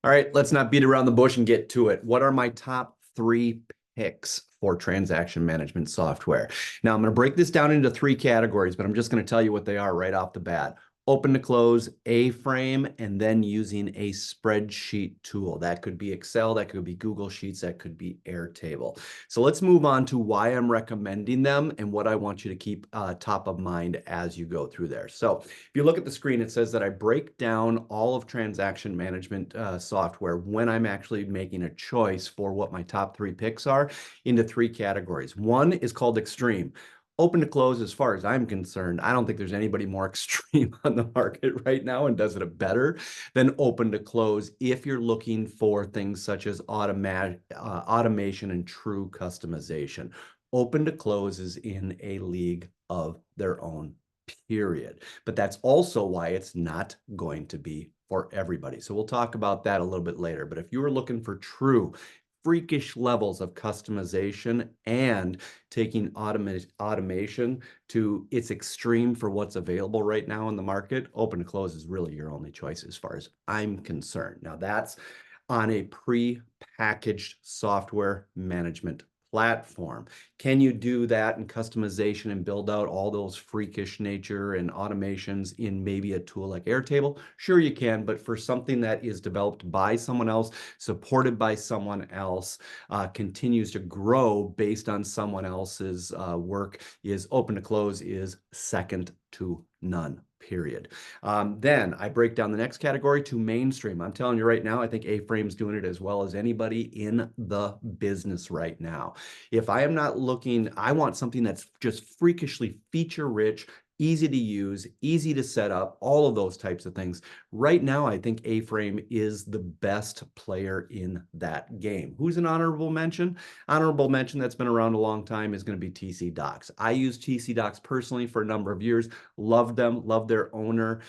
All right, let's not beat around the bush and get to it. What are my top 3 picks for transaction management software? Now, I'm going to break this down into 3 categories, but I'm just going to tell you what they are right off the bat. Open to close, AFrame, and then using a spreadsheet tool. That could be Excel, that could be Google Sheets, that could be Airtable. So let's move on to why I'm recommending them and what I want you to keep top of mind as you go through there. So if you look at the screen, it says that I break down all of transaction management software when I'm actually making a choice for what my top 3 picks are into 3 categories. One is called Extreme. Open to close, as far as I'm concerned, I don't think there's anybody more extreme on the market right now and does it better than open to close if you're looking for things such as automation and true customization. Open to close is in a league of their own, period. But that's also why it's not going to be for everybody. So we'll talk about that a little bit later. But if you were looking for true freakish levels of customization and taking automation to its extreme for what's available right now in the market, open to close is really your only choice as far as I'm concerned. Now that's on a pre-packaged software management platform. Can you do that in customization and build out all those freakish nature and automations in maybe a tool like Airtable? Sure you can, but for something that is developed by someone else, supported by someone else, continues to grow based on someone else's work, is open to close is second to none. Period. Then I break down the next category to mainstream. I'm telling you right now, I think AFrame's doing it as well as anybody in the business right now. If I am not looking, I want something that's just freakishly feature rich, easy to use, easy to set up, all of those types of things. Right now, I think AFrame is the best player in that game. Who's an honorable mention? Honorable mention that's been around a long time is going to be TC Docs. I use TC Docs personally for a number of years. Loved them, loved their owner,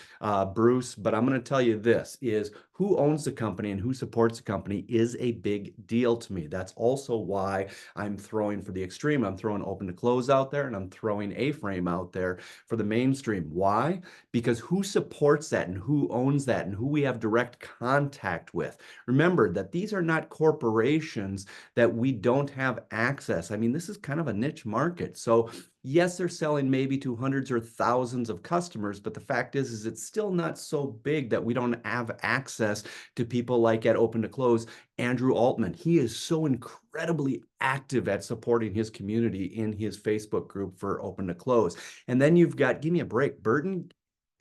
Bruce. But I'm going to tell you this is who owns the company and who supports the company is a big deal to me. That's also why I'm throwing for the extreme. I'm throwing open to close out there and I'm throwing AFrame out there for the mainstream. Why? Because who supports that and who owns that and who we have direct contact with. Remember that these are not corporations that we don't have access. I mean, this is kind of a niche market. So yes, they're selling maybe to hundreds or thousands of customers, but the fact is it's still not so big that we don't have access to people like at Open to Close, Andrew Altman. He is so incredibly active at supporting his community in his Facebook group for Open to Close. And then you've got, give me a break, Burton.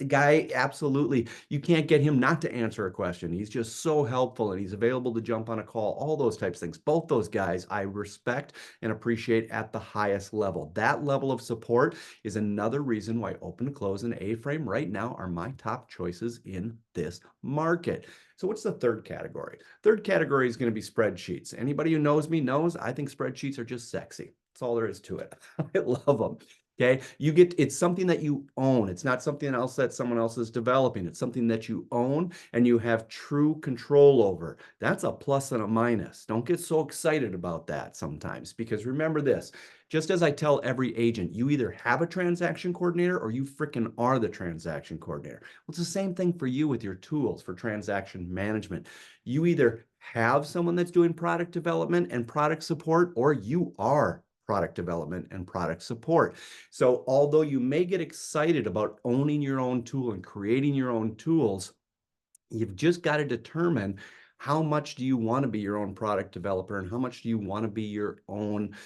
The guy, absolutely, you can't get him not to answer a question. He's just so helpful and he's available to jump on a call, all those types of things. Both those guys I respect and appreciate at the highest level. That level of support is another reason why Open to Close and AFrame right now are my top choices in this market. So what's the third category? Third category is going to be spreadsheets. Anybody who knows me knows I think spreadsheets are just sexy. That's all there is to it. I love them. Okay, it's something that you own. It's not something else that someone else is developing. It's something that you own and you have true control over. That's a plus and a minus. Don't get so excited about that sometimes, because remember this, just as I tell every agent, you either have a transaction coordinator or you freaking are the transaction coordinator. Well, it's the same thing for you with your tools for transaction management. You either have someone that's doing product development and product support, or you are product development and product support. So although you may get excited about owning your own tool and creating your own tools, you've just got to determine how much do you want to be your own product developer and how much do you want to be your own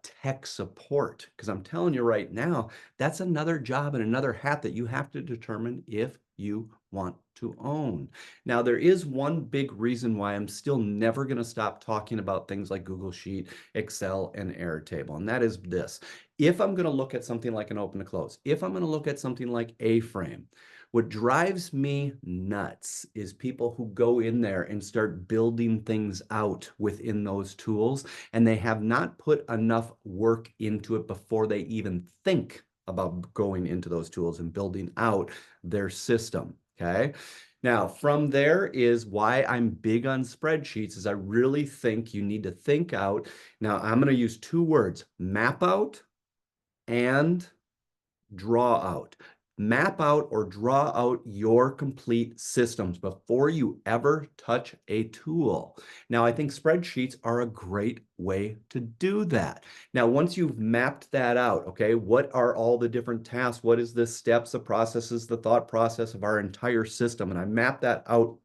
tech support? Because I'm telling you right now, that's another job and another hat that you have to determine if you want to own. Now, there is one big reason why I'm still never going to stop talking about things like Google Sheet, Excel, and Airtable, and that is this. If I'm going to look at something like an Open to Close, if I'm going to look at something like AFrame, what drives me nuts is people who go in there and start building things out within those tools, and they have not put enough work into it before they even think about going into those tools and building out their system, okay? Now, from there is why I'm big on spreadsheets, is I really think you need to think out. Now, I'm going to use 2 words, map out and draw out. Map out or draw out your complete systems before you ever touch a tool. Now, I think spreadsheets are a great way to do that. Now, once you've mapped that out, okay, what are all the different tasks? What is the steps, the processes, the thought process of our entire system? And I map that out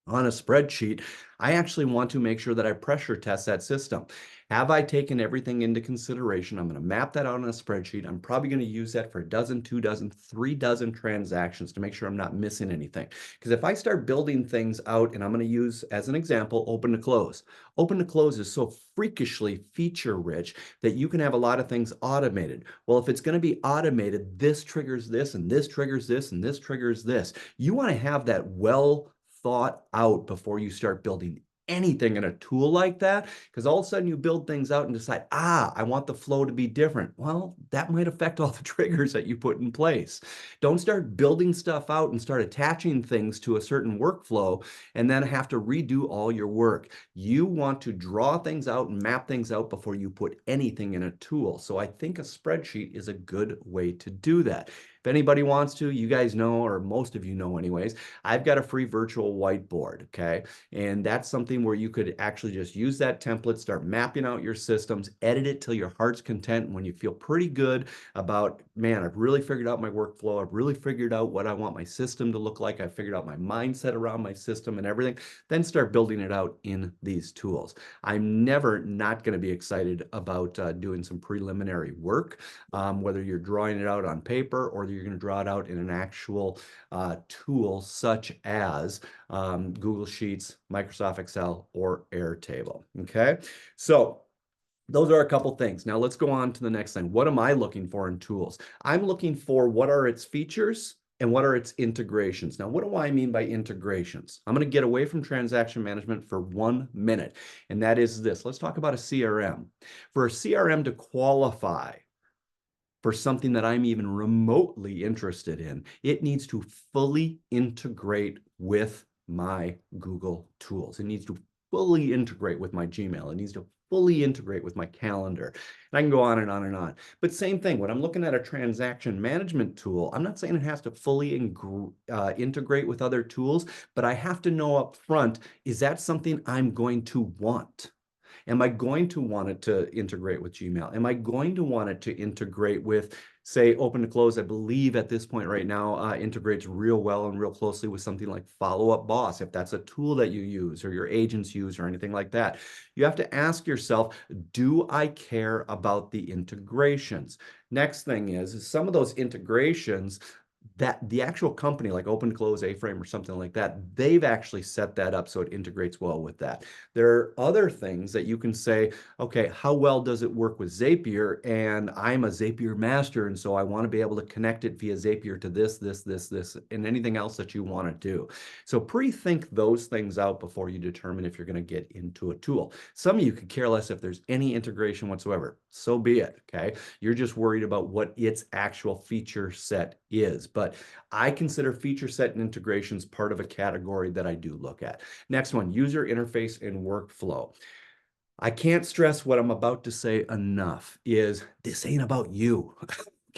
on a spreadsheet. I actually want to make sure that I pressure test that system. Have I taken everything into consideration? I'm going to map that out on a spreadsheet. I'm probably going to use that for a dozen, 2 dozen, 3 dozen transactions to make sure I'm not missing anything. Because if I start building things out, and I'm going to use as an example, open to close. Open to close is so freakishly feature rich that you can have a lot of things automated. Well, if it's going to be automated, this triggers this, and this triggers this, and this triggers this. You want to have that well thought out before you start building anything in a tool like that, because all of a sudden you build things out and decide, I want the flow to be different. Well, that might affect all the triggers that you put in place. Don't start building stuff out and start attaching things to a certain workflow and then have to redo all your work. You want to draw things out and map things out before you put anything in a tool. So I think a spreadsheet is a good way to do that. If anybody wants to, you guys know, or most of you know anyways, I've got a free virtual whiteboard, okay? And that's something where you could actually just use that template, start mapping out your systems, edit it till your heart's content. And when you feel pretty good about, man, I've really figured out my workflow, I've really figured out what I want my system to look like, I've figured out my mindset around my system and everything, then start building it out in these tools. I'm never not going to be excited about doing some preliminary work, whether you're drawing it out on paper or you're going to draw it out in an actual tool such as Google Sheets, Microsoft Excel, or Airtable. Okay, so those are a couple things. Now let's go on to the next thing. What am I looking for in tools? I'm looking for what are its features and what are its integrations. Now, what do I mean by integrations? I'm going to get away from transaction management for 1 minute, and that is this. Let's talk about a CRM. For a CRM to qualify for something that I'm even remotely interested in, it needs to fully integrate with my Google tools. It needs to fully integrate with my Gmail. It needs to fully integrate with my calendar. And I can go on and on and on. But same thing, when I'm looking at a transaction management tool, I'm not saying it has to fully integrate with other tools, but I have to know up front, is that something I'm going to want? Am I going to want it to integrate with Gmail? Am I going to want it to integrate with, say, open to close? I believe at this point right now integrates real well and real closely with something like Follow Up Boss, if that's a tool that you use or your agents use or anything like that. You have to ask yourself, do I care about the integrations? Next thing is some of those integrations that the actual company like open close AFrame or something like that, they've actually set that up so it integrates well with that. There are other things that you can say, okay, how well does it work with Zapier? And I'm a Zapier master, and so I want to be able to connect it via Zapier to this, and anything else that you want to do. So pre-think those things out before you determine if you're going to get into a tool. Some of you could care less if there's any integration whatsoever. So be it, okay? You're just worried about what its actual feature set is. But I consider feature set and integrations part of a category that I do look at. Next one, user interface and workflow. I can't stress what I'm about to say enough is this ain't about you.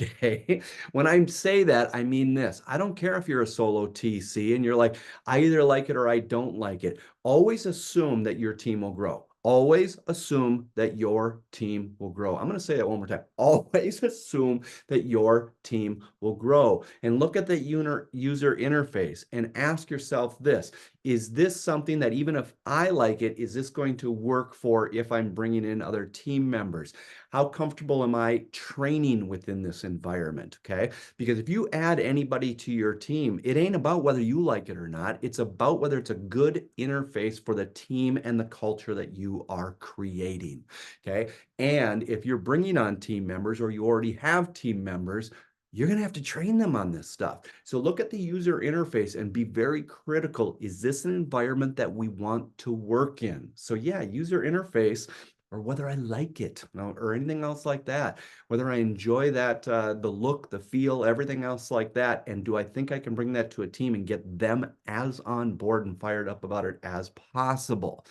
Okay. When I say that, I mean this. I don't care if you're a solo TC and you're like, I either like it or I don't like it. Always assume that your team will grow. Always assume that your team will grow. I'm going to say that one more time. Always assume that your team will grow. And look at the user interface and ask yourself this. Is this something that even if I like it, is this going to work for if I'm bringing in other team members? How comfortable am I training within this environment? Okay. Because if you add anybody to your team, it ain't about whether you like it or not. It's about whether it's a good interface for the team and the culture that you are creating. Okay. And if you're bringing on team members or you already have team members, you're going to have to train them on this stuff. So look at the user interface and be very critical. Is this an environment that we want to work in? So yeah, user interface. or whether I like it, or anything else like that, whether I enjoy that, the look, the feel, everything else like that. And do I think I can bring that to a team and get them as on board and fired up about it as possible?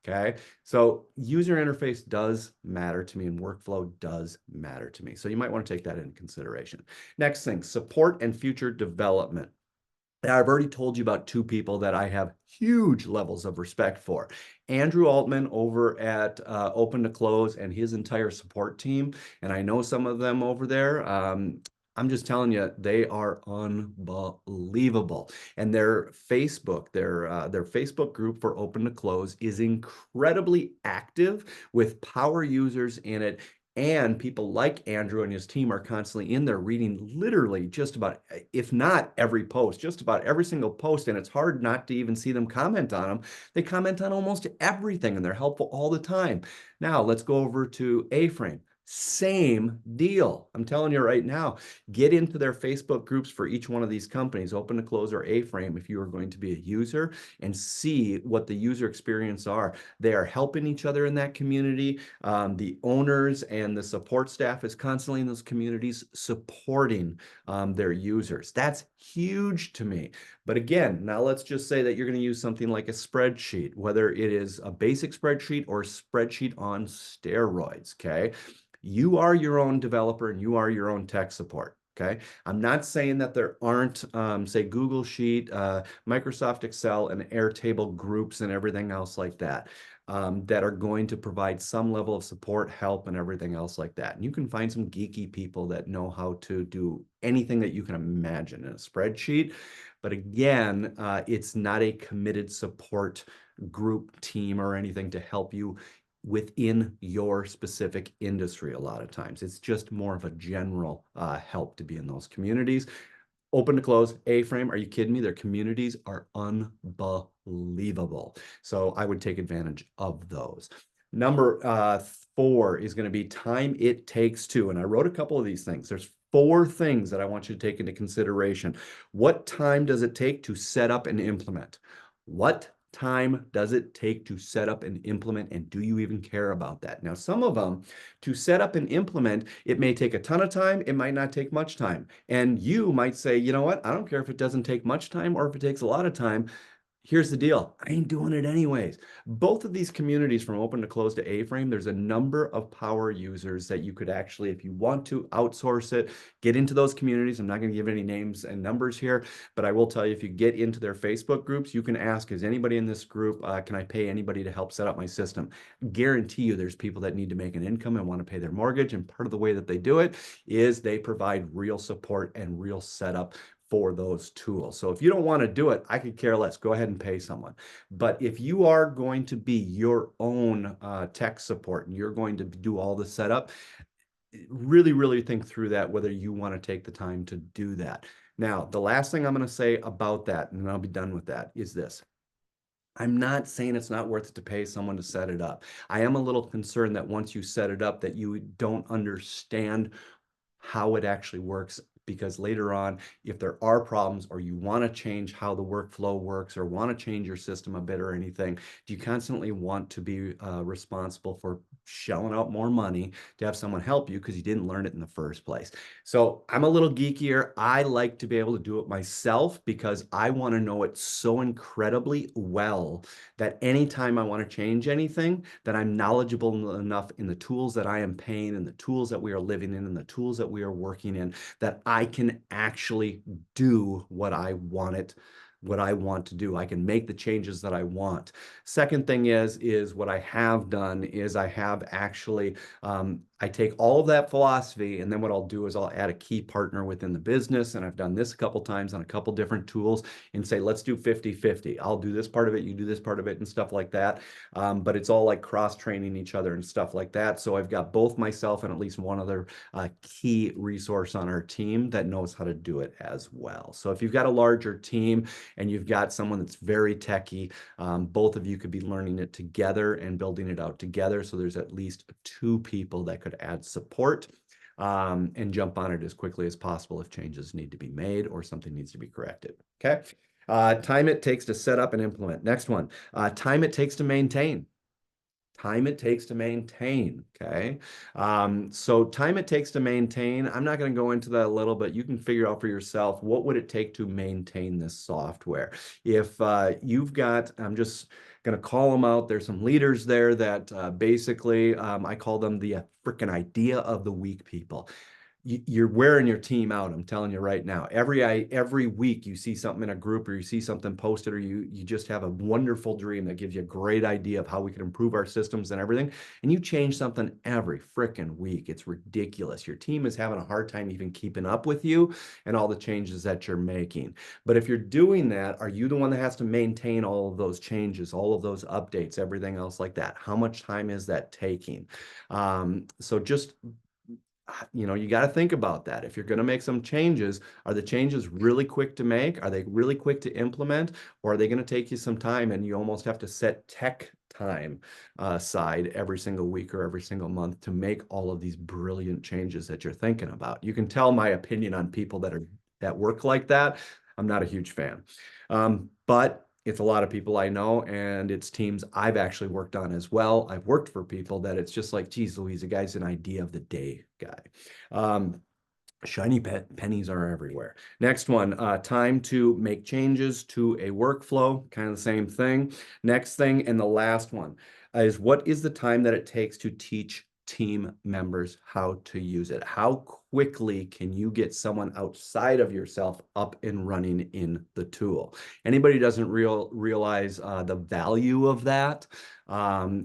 Okay. So user interface does matter to me and workflow does matter to me. So you might want to take that into consideration. Next thing, support and future development. Now, I've already told you about two people that I have huge levels of respect for. Andrew Altman over at Open to Close and his entire support team. And I know some of them over there. I'm just telling you, they are unbelievable. And their Facebook group for Open to Close is incredibly active with power users in it. And people like Andrew and his team are constantly in there reading literally just about, if not every post, just about every single post. And it's hard not to even see them comment on them. They comment on almost everything and they're helpful all the time. Now let's go over to AFrame. Same deal. I'm telling you right now, get into their Facebook groups for each one of these companies, Open to Close or AFrame, if you are going to be a user, and see what the user experience are. They are helping each other in that community. The owners and the support staff is constantly in those communities supporting their users. That's huge to me. But again, now let's just say that you're going to use something like a spreadsheet, whether it is a basic spreadsheet or a spreadsheet on steroids, okay? You are your own developer and you are your own tech support. Okay. I'm not saying that there aren't, say, Google Sheet, Microsoft Excel, and Airtable groups and everything else like that, that are going to provide some level of support, help, and everything else like that. And you can find some geeky people that know how to do anything that you can imagine in a spreadsheet. But again, it's not a committed support group, team, or anything to help you within your specific industry. A lot of times it's just more of a general help to be in those communities. Open to Close, AFrame, are you kidding me? Their communities are unbelievable. So I would take advantage of those. Number 4 is going to be time it takes to, and I wrote a couple of these things. There's 4 things that I want you to take into consideration. What time does it take to set up and implement? What time does it take to set up and implement, and do you even care about that? Now, some of them, to set up and implement, it may take a ton of time, it might not take much time. And you might say, you know what, I don't care if it doesn't take much time or if it takes a lot of time. Here's the deal. I ain't doing it anyways. Both of these communities, from Open to Close to AFrame, there's a number of power users that you could actually, if you want to outsource it, get into those communities. I'm not going to give any names and numbers here, but I will tell you, if you get into their Facebook groups, you can ask, is anybody in this group, can I pay anybody to help set up my system? Guarantee you there's people that need to make an income and want to pay their mortgage. And part of the way that they do it is they provide real support and real setup for those tools. So if you don't want to do it, I could care less. Go ahead and pay someone. But if you are going to be your own tech support and you're going to do all the setup, really, really think through that, whether you want to take the time to do that. Now, the last thing I'm going to say about that, and I'll be done with that, is this. I'm not saying it's not worth it to pay someone to set it up. I am a little concerned that once you set it up, that you don't understand how it actually works, because later on, if there are problems or you want to change how the workflow works or want to change your system a bit or anything, do you constantly want to be responsible for shelling out more money to have someone help you because you didn't learn it in the first place? So I'm a little geekier. I like to be able to do it myself because I want to know it so incredibly well that anytime I want to change anything, that I'm knowledgeable enough in the tools that I am paying and the tools that we are living in and the tools that we are working in, that I can actually do what I want to do. I can make the changes that I want. Second thing is what I have done is I have actually, I take all of that philosophy, and then what I'll do is I'll add a key partner within the business. And I've done this a couple times on a couple different tools and say, let's do 50-50. I'll do this part of it, you do this part of it, and stuff like that. But it's all like cross-training each other and stuff like that. So I've got both myself and at least one other key resource on our team that knows how to do it as well. So if you've got a larger team and you've got someone that's very techie, both of you could be learning it together and building it out together. So there's at least 2 people that could add support and jump on it as quickly as possible if changes need to be made or something needs to be corrected. Okay. Time it takes to set up and implement. Next one, time it takes to maintain. time it takes to maintain. Okay. So time it takes to maintain, I'm not going to go into that a little, but you can figure out for yourself, what would it take to maintain this software? If you've got, I'm just going to call them out. There's some leaders there that basically, I call them the freaking idea of the week people. You're wearing your team out. I'm telling you right now. Every week you see something in a group, or you see something posted, or you just have a wonderful dream that gives you a great idea of how we can improve our systems and everything. And you change something every freaking week. It's ridiculous. Your team is having a hard time even keeping up with you and all the changes that you're making. But if you're doing that, are you the one that has to maintain all of those changes, all of those updates, everything else like that? How much time is that taking? So just, you got to think about that. If you're going to make some changes, are the changes really quick to make? Are they really quick to implement? Or are they going to take you some time, and you almost have to set tech time aside every single week or every single month to make all of these brilliant changes that you're thinking about? You can tell my opinion on people that work like that. I'm not a huge fan. But it's a lot of people I know, and it's teams I've actually worked on as well. I've worked for people that it's just like, geez Louise, the guy's an idea of the day guy. Shiny pennies are everywhere. Next one, time to make changes to a workflow, kind of the same thing. Next thing, and the last one is, what is the time that it takes to teach team members how to use it? How quickly can you get someone outside of yourself up and running in the tool? Anybody who doesn't realize the value of that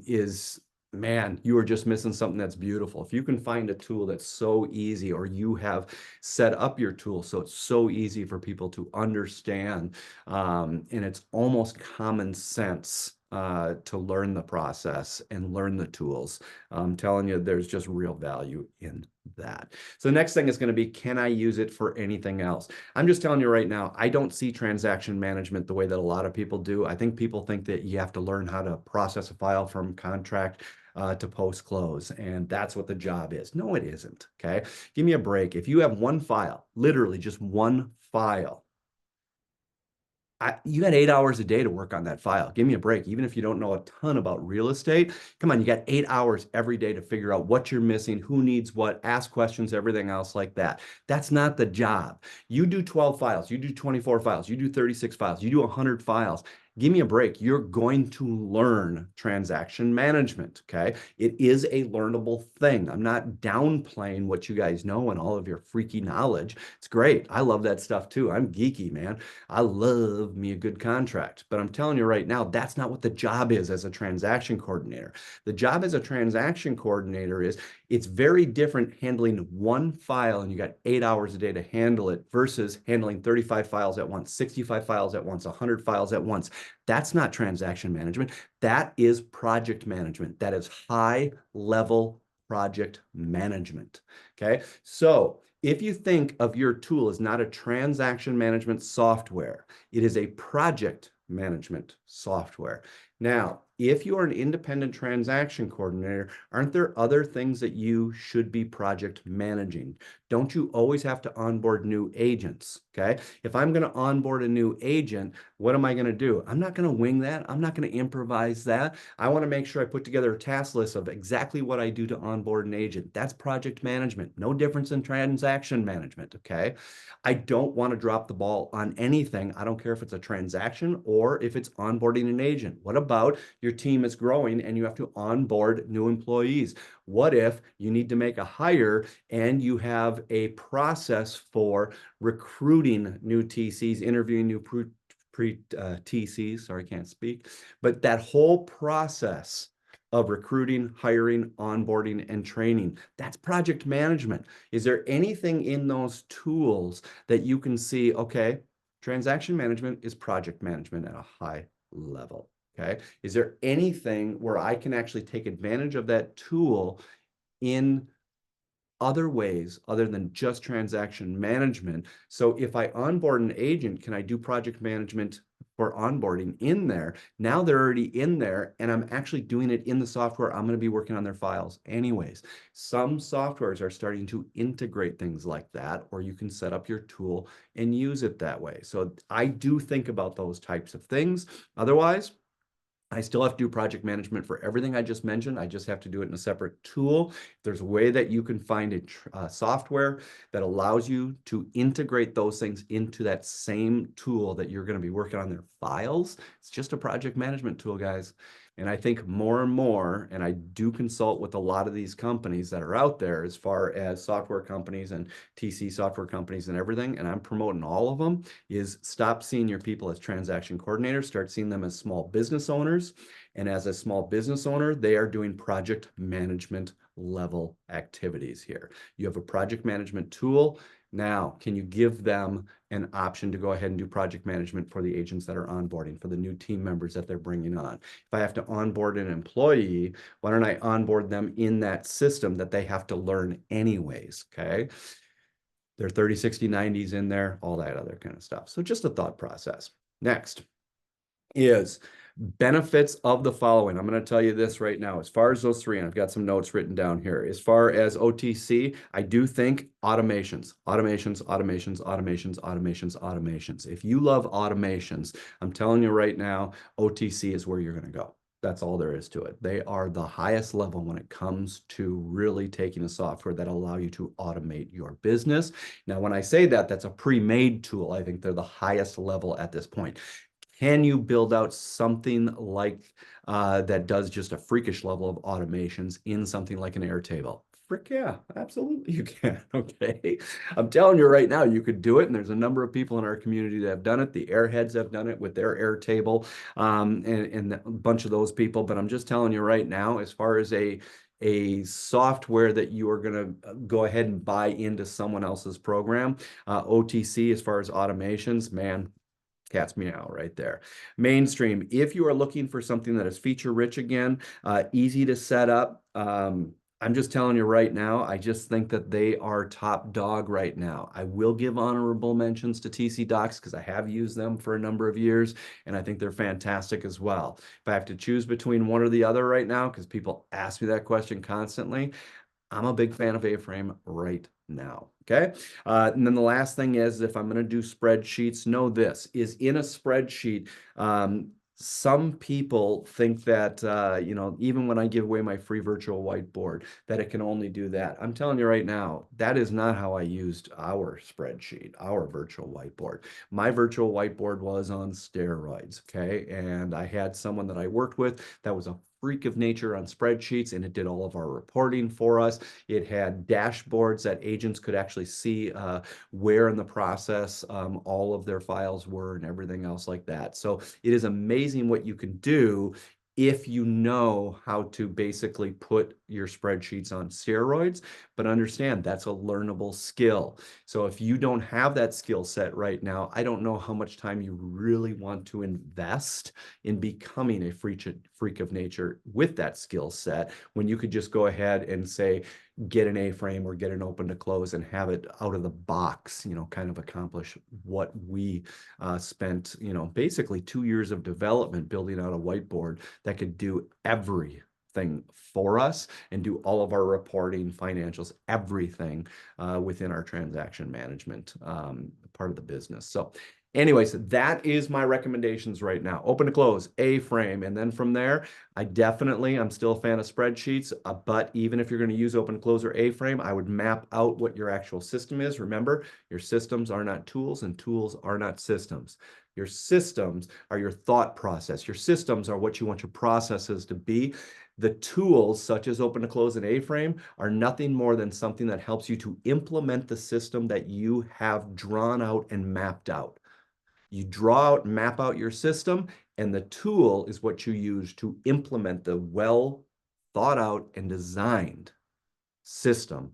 is, man, you are just missing something that's beautiful. If you can find a tool that's so easy, or you have set up your tool so it's so easy for people to understand, and it's almost common sense to learn the process and learn the tools. I'm telling you, there's just real value in that. So the next thing is going to be, can I use it for anything else? I'm just telling you right now, I don't see transaction management the way that a lot of people do. I think people think that you have to learn how to process a file from contract to post-close, and that's what the job is. No, it isn't. Okay. Give me a break. If you have one file, literally just one file, you got 8 hours a day to work on that file. Give me a break. Even if you don't know a ton about real estate, come on, you got 8 hours every day to figure out what you're missing, who needs what, ask questions, everything else like that. That's not the job. You do 12 files, you do 24 files, you do 36 files, you do 100 files. Give me a break. You're going to learn transaction management, okay? It is a learnable thing. I'm not downplaying what you guys know and all of your freaky knowledge. It's great. I love that stuff too. I'm geeky, man. I love me a good contract. But I'm telling you right now, that's not what the job is as a transaction coordinator. The job as a transaction coordinator is, it's very different handling one file and you got 8 hours a day to handle it versus handling 35 files at once, 65 files at once, 100 files at once. That's not transaction management. That is project management. That is high level project management. Okay. So if you think of your tool as not a transaction management software, it is a project management software. Now, if you are an independent transaction coordinator, aren't there other things that you should be project managing? Don't you always have to onboard new agents? Okay. If I'm going to onboard a new agent, what am I going to do? I'm not going to wing that. I'm not going to improvise that. I want to make sure I put together a task list of exactly what I do to onboard an agent. That's project management. No difference in transaction management. Okay. I don't want to drop the ball on anything. I don't care if it's a transaction or if it's onboarding an agent. What about your team is growing and you have to onboard new employees? What if you need to make a hire and you have a process for recruiting new TCs, interviewing new TCs, sorry, I can't speak, but that whole process of recruiting, hiring, onboarding, and training, that's project management. Is there anything in those tools that you can see, okay, transaction management is project management at a high level? Okay. Is there anything where I can actually take advantage of that tool in other ways other than just transaction management? So if I onboard an agent, can I do project management for onboarding in there? Now they're already in there and I'm actually doing it in the software. I'm going to be working on their files anyways. Some softwares are starting to integrate things like that, or you can set up your tool and use it that way. So I do think about those types of things. Otherwise, I still have to do project management for everything I just mentioned. I just have to do it in a separate tool. If there's a way that you can find a software that allows you to integrate those things into that same tool that you're going to be working on their files. It's just a project management tool, guys. And I think more and more, and I do consult with a lot of these companies that are out there as far as software companies and TC software companies and everything, and I'm promoting all of them, is stop seeing your people as transaction coordinators, start seeing them as small business owners. And as a small business owner, they are doing project management level activities here. You have a project management tool. Now, can you give them an option to go ahead and do project management for the agents that are onboarding, for the new team members that they're bringing on? If I have to onboard an employee, why don't I onboard them in that system that they have to learn anyways, okay? Their 30, 60, 90s in there, all that other kind of stuff. So just a thought process. Next is benefits of the following. I'm going to tell you this right now. As far as those three, and I've got some notes written down here. As far as OTC, I do think automations. If you love automations, I'm telling you right now, OTC is where you're going to go. That's all there is to it. They are the highest level when it comes to really taking a software that allow you to automate your business. Now, when I say that, that's a pre-made tool. I think they're the highest level at this point. Can you build out something like that does just a freakish level of automations in something like an Airtable? Frick yeah, absolutely you can, okay? I'm telling you right now, you could do it, and there's a number of people in our community that have done it. The Airheads have done it with their Airtable, and a bunch of those people, but I'm just telling you right now, as far as a software that you are going to go ahead and buy into someone else's program, OTC, as far as automations, man, cat's meow right there. Mainstream, if you are looking for something that is feature rich again, easy to set up, I'm just telling you right now, I just think that they are top dog right now. I will give honorable mentions to TC Docs because I have used them for a number of years, and I think they're fantastic as well. If I have to choose between one or the other right now, because people ask me that question constantly, I'm a big fan of AFrame right now, okay? And then the last thing is, if I'm going to do spreadsheets, know this, is in a spreadsheet, some people think that, you know, even when I give away my free virtual whiteboard, that it can only do that. I'm telling you right now, that is not how I used our spreadsheet, our virtual whiteboard. My virtual whiteboard was on steroids, okay? And I had someone that I worked with that was a freak of nature on spreadsheets, and it did all of our reporting for us. It had dashboards that agents could actually see where in the process all of their files were and everything else like that. So it is amazing what you can do if you know how to basically put your spreadsheets on steroids, but understand that's a learnable skill. So if you don't have that skill set right now, I don't know how much time you really want to invest in becoming a freak of nature with that skill set, when you could just go ahead and say, get an A-frame or get an open to close and have it out of the box, you know, kind of accomplish what we spent, you know, basically 2 years of development building out a whiteboard that could do everything for us and do all of our reporting, financials, everything within our transaction management part of the business. So anyways, that is my recommendations right now. Open to close, A-frame, and then from there, I'm still a fan of spreadsheets, but even if you're going to use open to close or A-frame, I would map out what your actual system is. Remember, your systems are not tools and tools are not systems. Your systems are your thought process. Your systems are what you want your processes to be. The tools, such as open to close and A-frame, are nothing more than something that helps you to implement the system that you have drawn out and mapped out. You draw out and map out your system, and the tool is what you use to implement the well thought out and designed system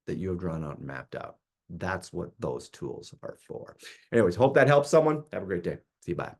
that you have drawn out and mapped out. That's what those tools are for. Anyways, hope that helps someone. Have a great day. See you. Bye.